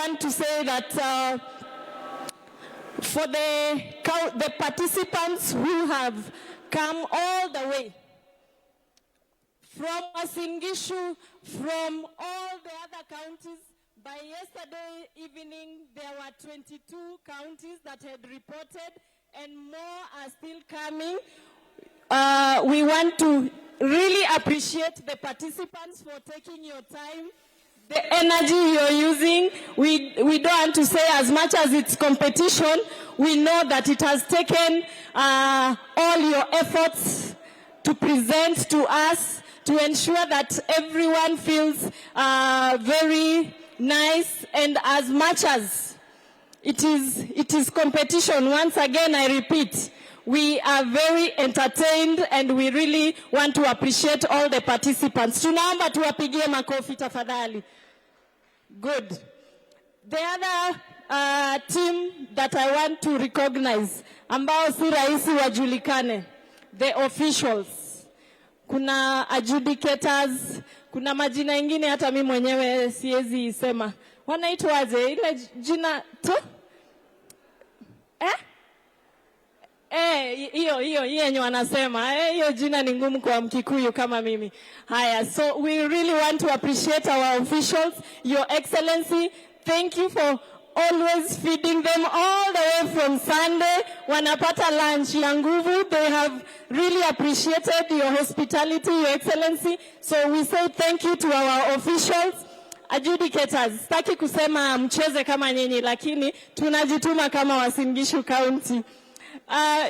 want to say that for the participants who have come all the way from Uasin Gishu, from all the other counties, by yesterday evening there were 22 counties that had reported, and more are still coming. We want to really appreciate the participants for taking your time, the energy you're using. We don't want to say as much as it's competition. We know that it has taken all your efforts to present to us, to ensure that everyone feels very nice. And as much as it is competition, once again I repeat, we are very entertained and we really want to appreciate all the participants. Tunaomba tuwapigie makofi tafadhali. Good. The other team that I want to recognize, ambao si rahisi wajulikane, the officials. Kuna adjudicators, kuna majina ingine hata mimi mwenyewe siwezi sema. Wanaitwaje ile jina tu? Hiyo yenye wanasema hiyo jina ni ngumu kwa Mkikuyu kama mimi. Haya, so we really want to appreciate our officials, Your Excellency. Thank you for always feeding them all the way from Sunday. Wanapata lunch ya nguvu. They have really appreciated your hospitality, Your Excellency. So we say thank you to our officials. Adjudicators, sitaki kusema mcheze kama nyinyi, lakini tunajituma kama Uasin Gishu County.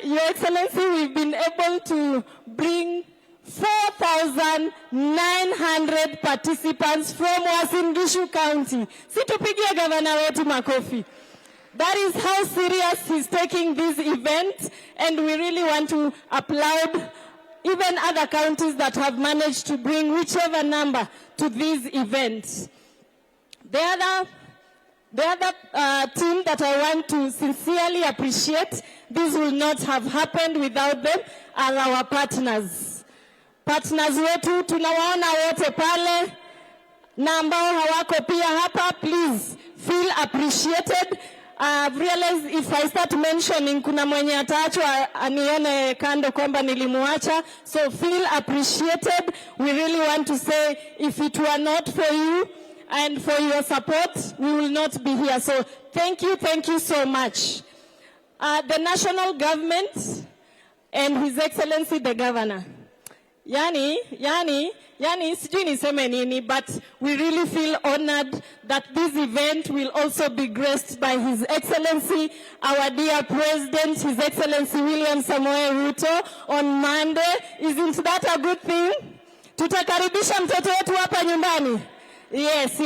Your Excellency, we've been able to bring 4,900 participants from Uasin Gishu County. Situpigie gavana wetu makofi. That is how serious he's taking this event, and we really want to applaud even other counties that have managed to bring whichever number to this event. The other team that I want to sincerely appreciate, this will not have happened without them, are our partners. Partners wetu tunawaona wote pale, na ambao hawako pia hapa, please feel appreciated. I've realized if I start mentioning, kuna mwenye ataachwa anione kando kwamba nilimuacha. So feel appreciated. We really want to say, if it were not for you and for your support, we will not be here. So thank you so much. The national government and His Excellency the Governor. Yani, sijui niseme nini, but we really feel honored that this event will also be graced by His Excellency, our dear President, His Excellency William Samoei Ruto, on Monday. Isn't that a good thing? Tutakaribisha mtoto wetu hapa nyumbani. Yes.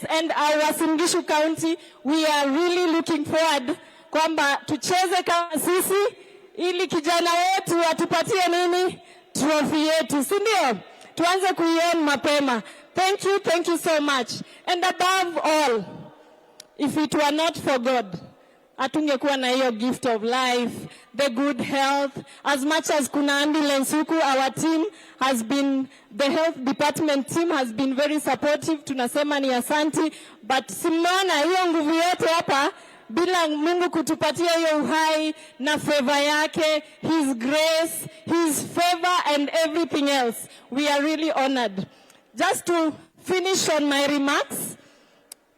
And our Uasin Gishu County, we are really looking forward kwamba tucheze kama sisi, ili kijana wetu atupatie nini? Trophy yetu, si ndio? Tuanze kuiona mapema. Thank you so much. And above all, if it were not for God, hatungekuwa na hiyo gift of life, the good health. As much as kuna ambulance huku, our team has been, the health department team has been very supportive. Tunasema ni asanti, but simona hiyo nguvu yote hapa bila Mungu kutupatia hiyo uhai na favor yake, His grace, His favor and everything else. We are really honored. Just to finish on my remarks,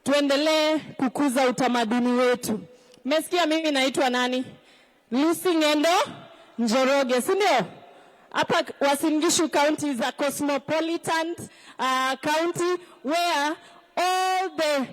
tuendelee kukuza utamaduni wetu. Mesikia mimi naitwa nani? Lucy Ngendo Njoroge, si ndio? Hapa Uasin Gishu County is a cosmopolitan county where all the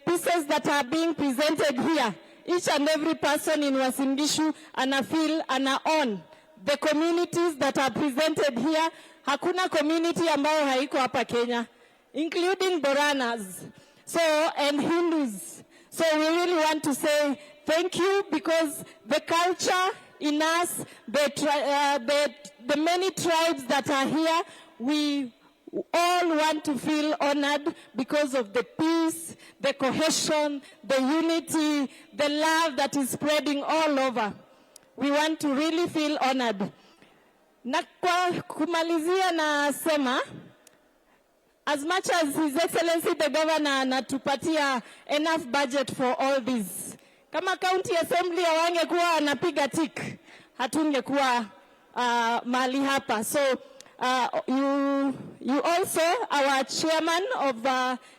pieces that are being presented here, each and every person in Uasin Gishu ana feel ana own. The communities that are presented here, hakuna community ambayo haiko hapa Kenya, including Boranas, so and Hindus. So we really want to say thank you, because the culture in us, the many tribes that are here, we all want to feel honored because of the peace, the cohesion, the unity, the love that is spreading all over. We want to really feel honored. Na kwa kumalizia na sema, as much as His Excellency the Governor anatupatia enough budget for all this, kama County Assembly hawangekuwa anapiga tik, hatungekuwa mali hapa. So you also, our chairman of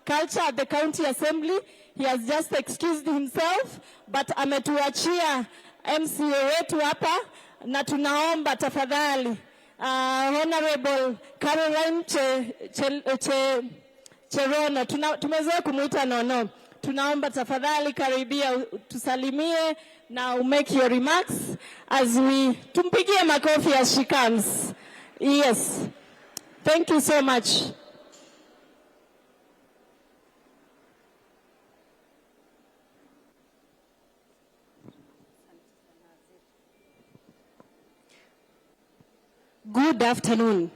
culture at the County Assembly, he has just excused himself, but ametuachia MCA wetu hapa, na tunaomba tafadhali Honorable Caroline Cherono, tumezoea kumuita Nono, tunaomba tafadhali karibia tusalimie na make your remarks as we tumpigie makofi as she comes. Yes, thank you so much. Good afternoon.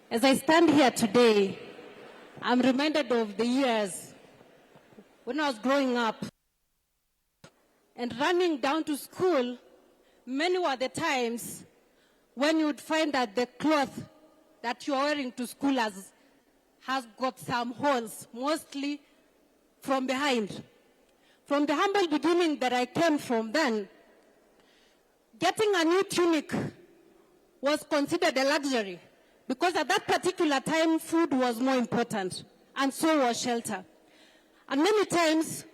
As I stand here today, I'm reminded of the years when I was growing up and running down to school. Many were the times when you would find that the cloth that you are wearing to school has got some holes, mostly from behind. From the humble beginning that I came from then, getting a new tunic was considered a luxury, because at that particular time, food was more important, and so was shelter. And many times,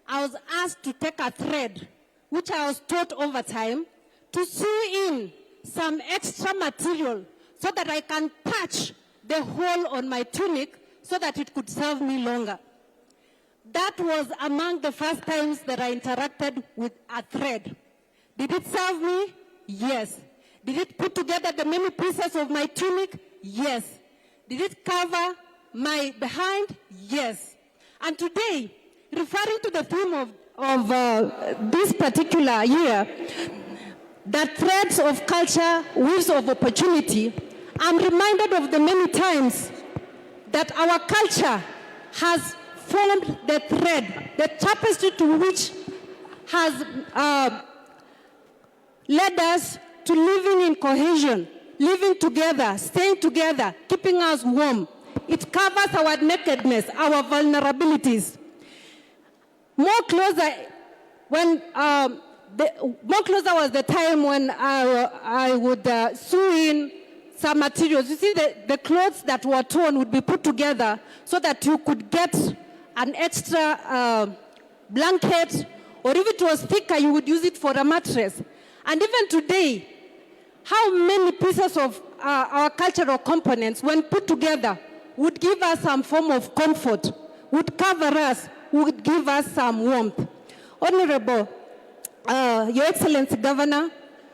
I was asked to take a thread, which I was taught over time, to sew in some extra material so that I can patch the hole on my tunic so that it could serve me longer. That was among the first times that I interacted with a thread. Did it serve me? Yes. Did it put together the many pieces of my tunic? Yes. Did it cover my behind? Yes. And today, referring to the theme of this particular year, that threads of culture, weaves of opportunity, I'm reminded of the many times that our culture has formed the thread, the tapestry to which has led us to living in cohesion, living together, staying together, keeping us warm. It covers our nakedness, our vulnerabilities. More closer was the time when I would sew in some materials. You see, the clothes that were torn would be put together so that you could get an extra blanket, or if it was thicker, you would use it for a mattress. And even today, how many pieces of our cultural components, when put together, would give us some form of comfort, would cover us, would give us some warmth. Honorable, Your Excellency Governor,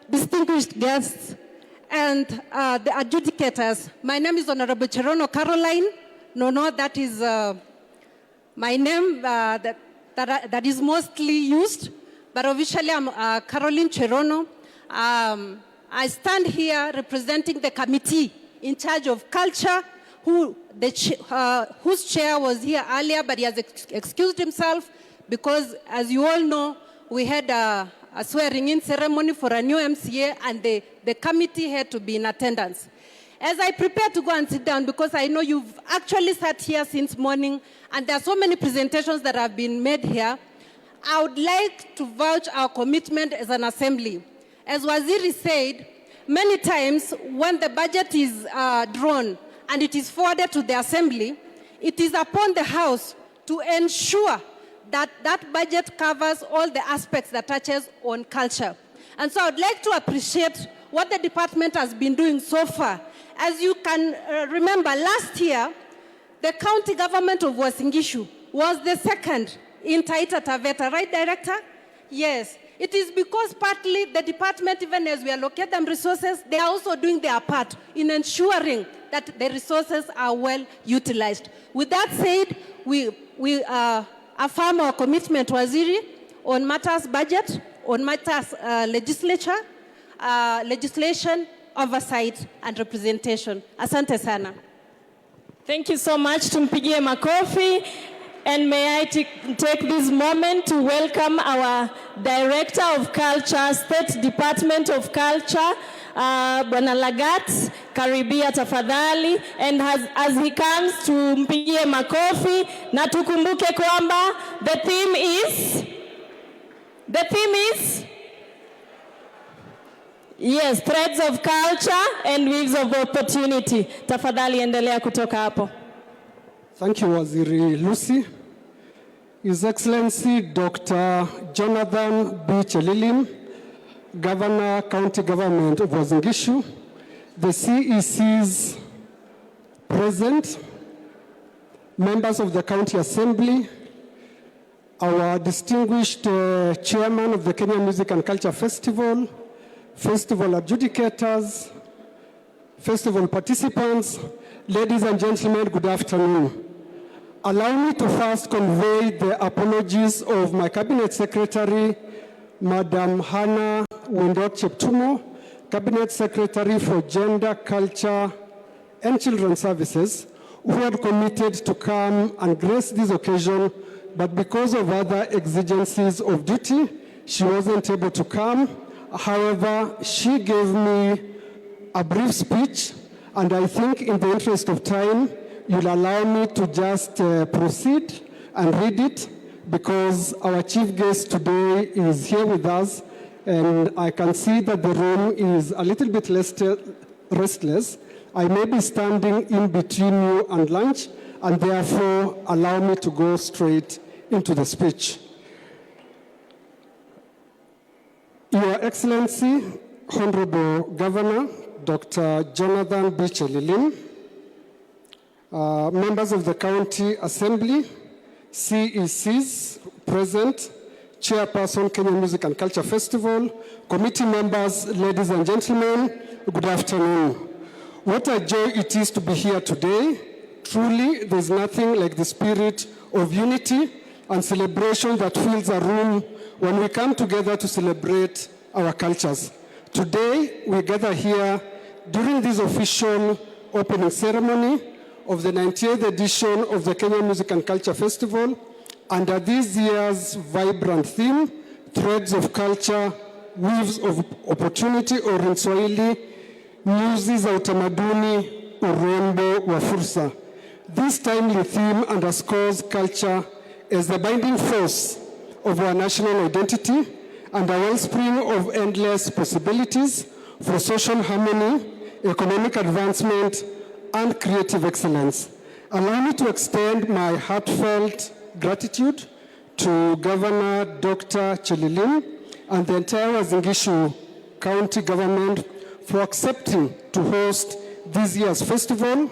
distinguished guests, and the adjudicators, my name is Honorable Cherono Caroline. No, that is my name that is mostly used, but officially I'm Caroline Cherono. I stand here representing the committee in charge of culture, whose chair was here earlier, but he has excused himself because, as you all know, we had a swearing-in ceremony for a new MCA, and the committee had to be in attendance. As I prepare to go and sit down, because I know you've actually sat here since morning, and there are so many presentations that have been made here, I would like to vouch our commitment as an assembly. As Waziri said, many times when the budget is drawn and it is forwarded to the assembly, it is upon the House to ensure that that budget covers all the aspects that touches on culture. And so I'd like to appreciate what the department has been doing so far. As you can remember, last year, the county government of Uasin Gishu was the second in Taita Taveta, right, Director? Yes. It is because partly the department, even as we allocate them resources, they are also doing their part in ensuring that the resources are well utilized. With that said, we affirm our commitment, Waziri, on matters budget, on matters legislation, oversight, and representation. Asante sana. Thank you so much. Tumpigie makofi. And may I take this moment to welcome our Director of Culture, State Department of Culture, Bwana Lagat, karibia tafadhali, and as he comes tumpigie makofi na tukumbuke kwamba the theme is yes, threads of culture and weaves of opportunity. Tafadhali endelea kutoka hapo. Thank you, Waziri Lucy. His Excellency Dr. Jonathan B. Chelilim, Governor, County Government of Uasin Gishu, the CECs present, members of the County Assembly, our distinguished chairman of the Kenya Music and Culture Festival, festival adjudicators, festival participants, ladies and gentlemen, good afternoon. Allow me to first convey the apologies of my Cabinet Secretary, Madam Hannah Windot Cheptumo, Cabinet Secretary for Gender, Culture, and Children's Services, who had committed to come and grace this occasion, but because of other exigencies of duty, she wasn't able to come. However, she gave me a brief speech, and I think in the interest of time, you'll allow me to just proceed and read it, because our chief guest today is here with us, and I can see that the room is a little bit restless. I may be standing in between you and lunch, and therefore allow me to go straight into the speech. Your Excellency, Honorable Governor, Dr. Jonathan B. Chelilim, members of the County Assembly, CECs present, Chairperson, Kenya Music and Culture Festival, committee members, ladies and gentlemen, good afternoon. What a joy it is to be here today. Truly, there's nothing like the spirit of unity and celebration that fills a room when we come together to celebrate our cultures. Today, we gather here during this official opening ceremony of the 98th edition of the Kenya Music and Culture Festival under this year's vibrant theme, Threads of Culture, Weaves of Opportunity, or in Swahili, Nyuzi za utamaduni, urembo wa fursa. This timely theme underscores culture as the binding force of our national identity and a wellspring of endless possibilities for social harmony, economic advancement, and creative excellence. Allow me to extend my heartfelt gratitude to Governor Dr. Chelilim and the entire Uasin Gishu County Government for accepting to host this year's festival.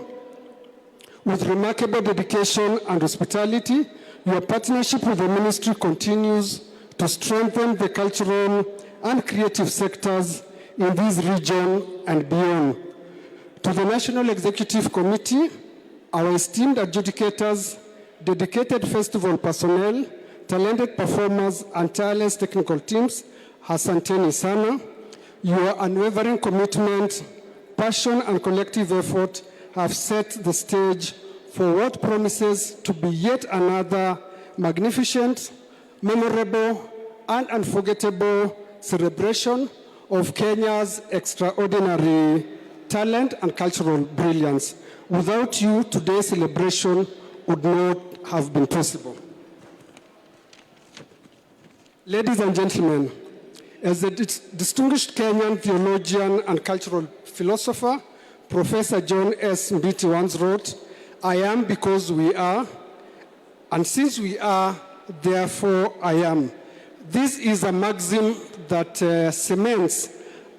With remarkable dedication and hospitality, your partnership with the ministry continues to strengthen the cultural and creative sectors in this region and beyond. To the National Executive Committee, our esteemed adjudicators, dedicated festival personnel, talented performers, and tireless technical teams, asanteni sana. Your unwavering commitment, passion, and collective effort have set the stage for what promises to be yet another magnificent, memorable, and unforgettable celebration of Kenya's extraordinary talent and cultural brilliance. Without you, today's celebration would not have been possible. Ladies and gentlemen, as a distinguished Kenyan theologian and cultural philosopher, Professor John S. Mbiti once wrote, "I am because we are, and since we are, therefore I am." This is a maxim that cements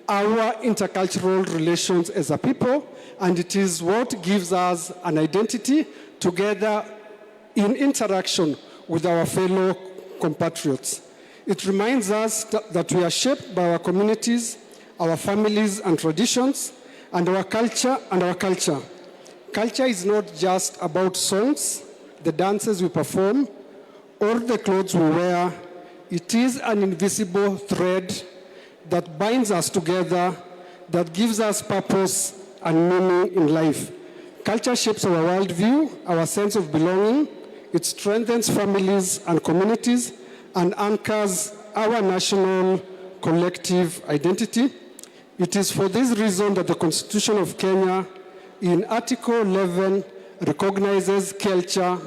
our intercultural relations as a people, and it is what gives us an identity together in interaction with our fellow compatriots. It reminds us that we are shaped by our communities, our families and traditions, and our culture. Culture is not just about songs, the dances we perform, or the clothes we wear. It is an invisible thread that binds us together, that gives us purpose and meaning in life. Culture shapes our worldview, our sense of belonging. It strengthens families and communities and anchors our national collective identity. It is for this reason that the Constitution of Kenya in Article 11 recognizes culture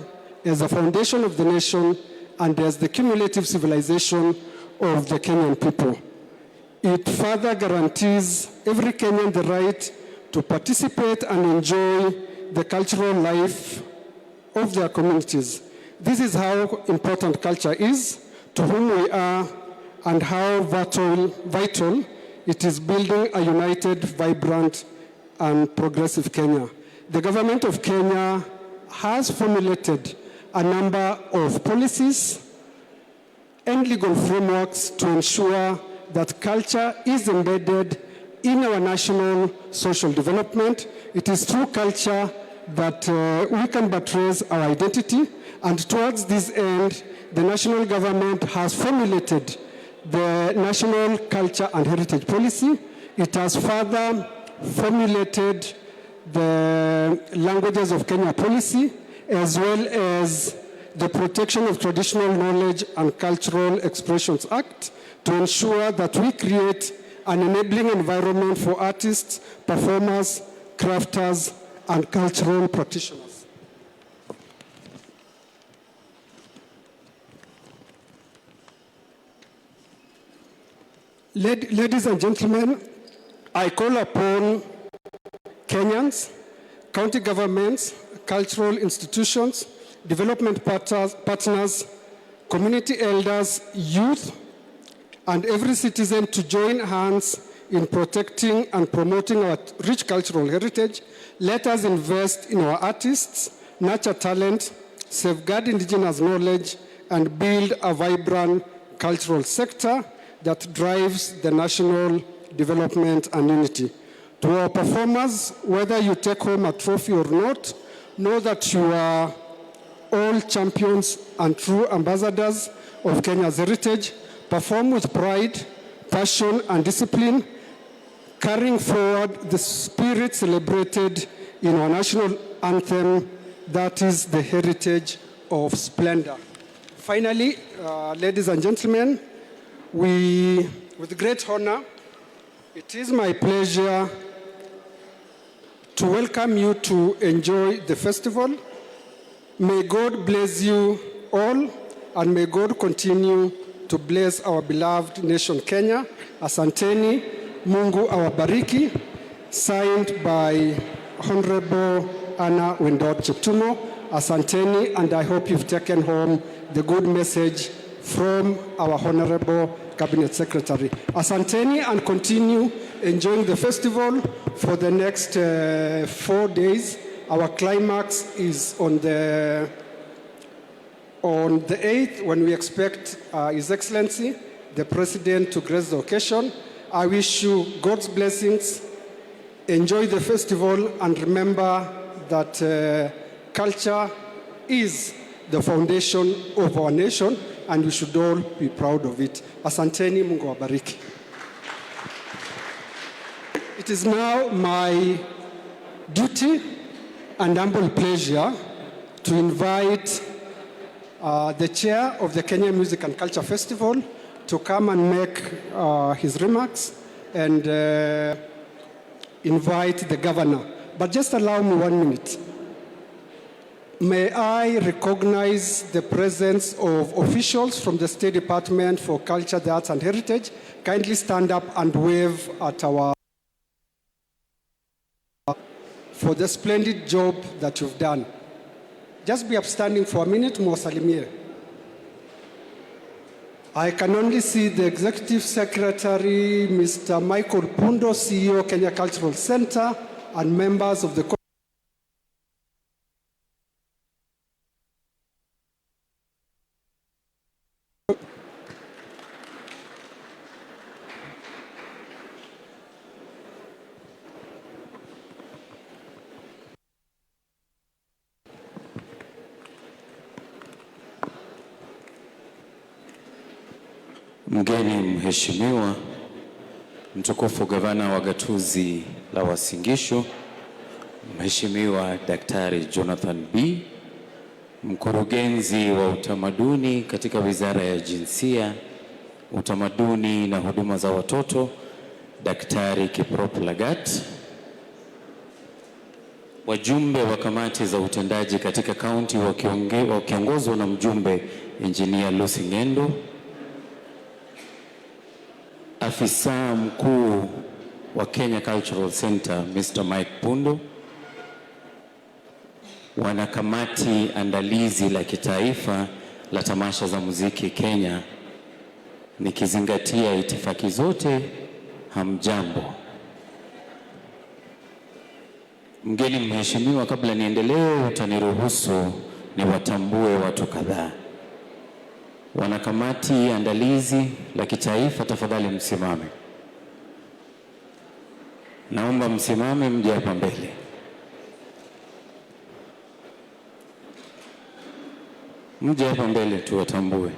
as a foundation of the nation and as the cumulative civilization of the Kenyan people. It further guarantees every Kenyan the right to participate and enjoy the cultural life of their communities. This is how important culture is, to whom we are, and how vital it is building a united, vibrant, and progressive Kenya. The government of Kenya has formulated a number of policies and legal frameworks to ensure that culture is embedded in our national social development. It is through culture that we can buttress our identity, and towards this end, the national government has formulated the National Culture and Heritage Policy. It has further formulated the Languages of Kenya policy, as well as the Protection of Traditional Knowledge and Cultural Expressions Act, to ensure that we create an enabling environment for artists, performers, crafters, and cultural practitioners. Ladies and gentlemen, I call upon Kenyans, county governments, cultural institutions, development partners, community elders, youth, and every citizen to join hands in protecting and promoting our rich cultural heritage. Let us invest in our artists, nurture talent, safeguard indigenous knowledge, and build a vibrant cultural sector that drives the national development and unity. To our performers, whether you take home a trophy or not, know that you are all champions and true ambassadors of Kenya's heritage. Perform with pride, passion, and discipline, carrying forward the spirit celebrated in our national anthem, that is the heritage of splendor. Finally, ladies and gentlemen, with great honor, it is my pleasure to welcome you to enjoy the festival. May God bless you all, and may God continue to bless our beloved nation Kenya. Asanteni, Mungu awabariki. Signed by Honorable Anna Wendot Cheptumo. Asanteni, and I hope you've taken home the good message from our Honorable Cabinet Secretary. Asanteni, and continue enjoying the festival for the next 4 days. Our climax is on the 8th, when we expect His Excellency, the President, to grace the occasion. I wish you God's blessings. Enjoy the festival, and remember that culture is the foundation of our nation, and we should all be proud of it. Asanteni, Mungu wabariki. It is now my duty and humble pleasure to invite the chair of the Kenya Music and Culture Festival to come and make his remarks, and invite the governor. But just allow me 1 minute. May I recognize the presence of officials from the State Department for Culture, the Arts and Heritage. Kindly stand up and wave at our for the splendid job that you've done. Just be upstanding for a minute, muwasalimie. I can only see the Executive Secretary, Mr. Michael Pundo, CEO, Kenya Cultural Center, and members of the Mgeni mheshimiwa, mtukufu gavana wa gatuzi la Uasin Gishu, Mheshimiwa Daktari Jonathan B, mkurugenzi wa utamaduni katika Wizara ya Jinsia, Utamaduni na Huduma za Watoto, Daktari Kiprop Lagat, wajumbe wa kamati za utendaji katika kaunti wakiongozwa na mjumbe Engineer Lucy Ngendo, afisa mkuu wa Kenya Cultural Center Mr. Mike Pundo, wanakamati andalizi la kitaifa la tamasha za muziki Kenya, nikizingatia itifaki zote, hamjambo. Mgeni mheshimiwa, kabla niendelee, utaniruhusu niwatambue watu kadhaa. Wanakamati andalizi la kitaifa, tafadhali msimame. Naomba msimame, mje hapa mbele. Mje hapa mbele tuwatambue.